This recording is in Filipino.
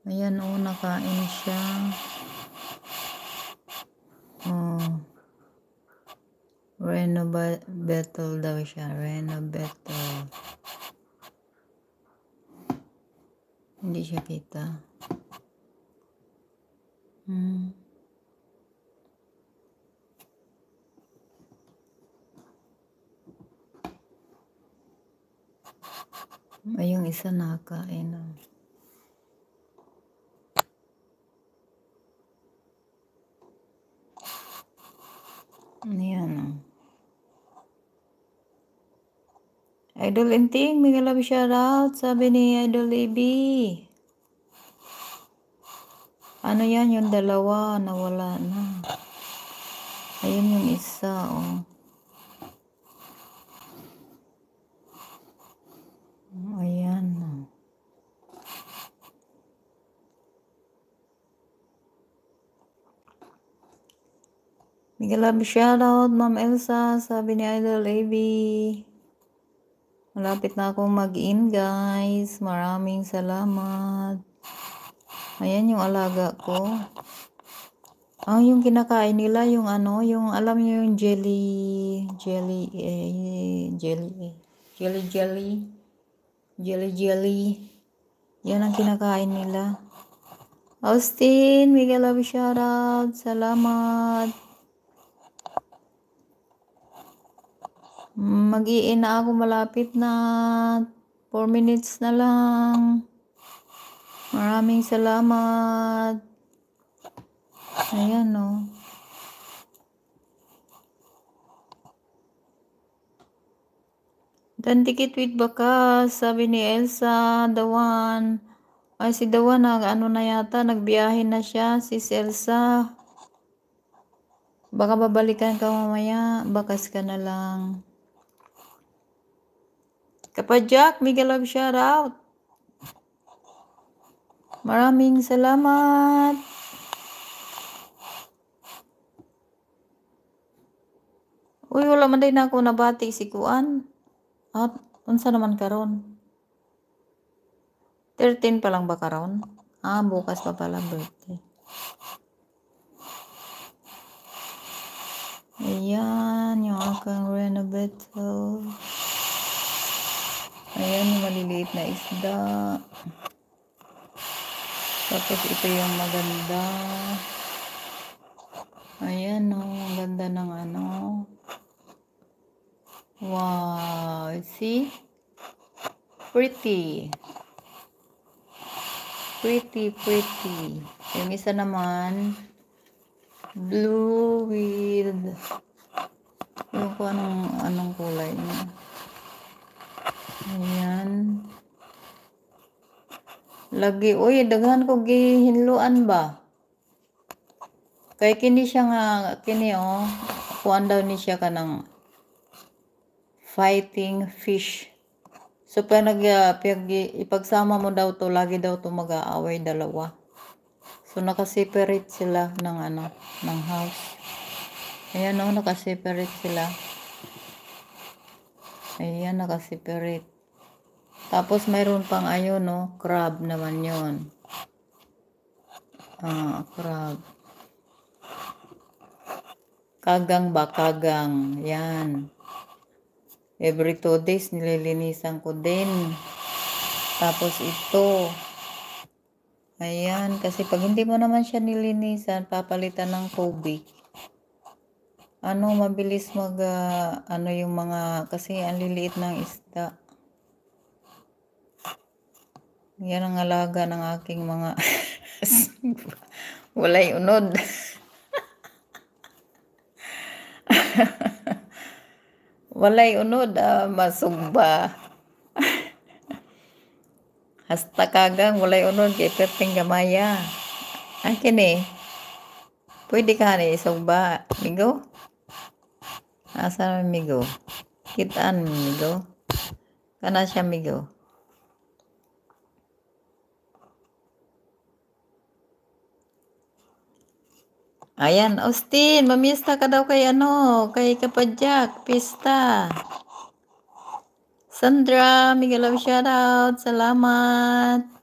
Ayan, oh, nakain siya. Oh. Renobetal daw siya. Renobetal. Hindi siya kita. Ay, yung isa nakain. Ayan. Idol Inting, may love shoutout. Sabi ni Idol AB. Ano yan? Yung dalawa, nawala na. Ayun yung isa, oh. Ayan. May love shoutout, Ma'am Elsa. Sabi ni Idol AB. Malapit na akong mag-in, guys. Maraming salamat. Ayan yung alaga ko. Yung kinakain nila, yung ano, yung alam niyo yung jelly. Yan ang kinakain nila. Austin, Miguel love shoutout. Salamat. Mag-i-in na ako, malapit na. 4 minutes na lang. Maraming salamat. Ayan, oh. Dan tikit with bakas, sabi ni Elsa, Dawan. Ay, si Dawan, ano na yata, nagbiyahe na siya, sis Elsa. Baka babalikan ka mamaya, bakas ka na lang. Kapadjak, Miguel love shoutout. Maraming salamat. Uy, wala man din ako nabati si Kuan. At unsa naman karon? 13 pa lang ba karon? Bukas pa pala birthday. Ayan, yung akang renovator. Ayan, yung maliliit na isda. Tapos ito yung maganda. Ayan, oh, ang ganda ng ano. Wow, see? Pretty. Pretty. Yung isa naman, blue with, yung ko anong kulay niya. Ayan. Lagi, uy, daghan ko gihinluan ba? Kay kini siya nga, kini, oh, kuan daw ni siya kanang fighting fish. So, ipagsama mo daw to, lagi daw to mag-aaway dalawa. So, nakaseparate sila ng ano, ng house. Ayan, oh, nakaseparate sila. Ayan, nakaseparate. Tapos, mayroon pang ayun, no, crab naman yun. Crab. Kagang ba? Kagang. Yan. Every 2 days, nililinisan ko din. Tapos ito. Ayan, kasi pag hindi mo naman siya nilinisan, papalitan ng tubig. Mabilis yung mga, kasi ang liliit ng isda. Yan ang alaga ng aking mga, walay unod. Walay unod, masugba. Hasta kagang, walay unod, kay perting gamaya. Akin pwede ka isugba, migo? Asa na migo? Kitaan migo? Kana siya migo? Ayan, Austin, mamista ka daw kay kay Kapadjak, pista. Sandra, Miguel love shoutout, salamat.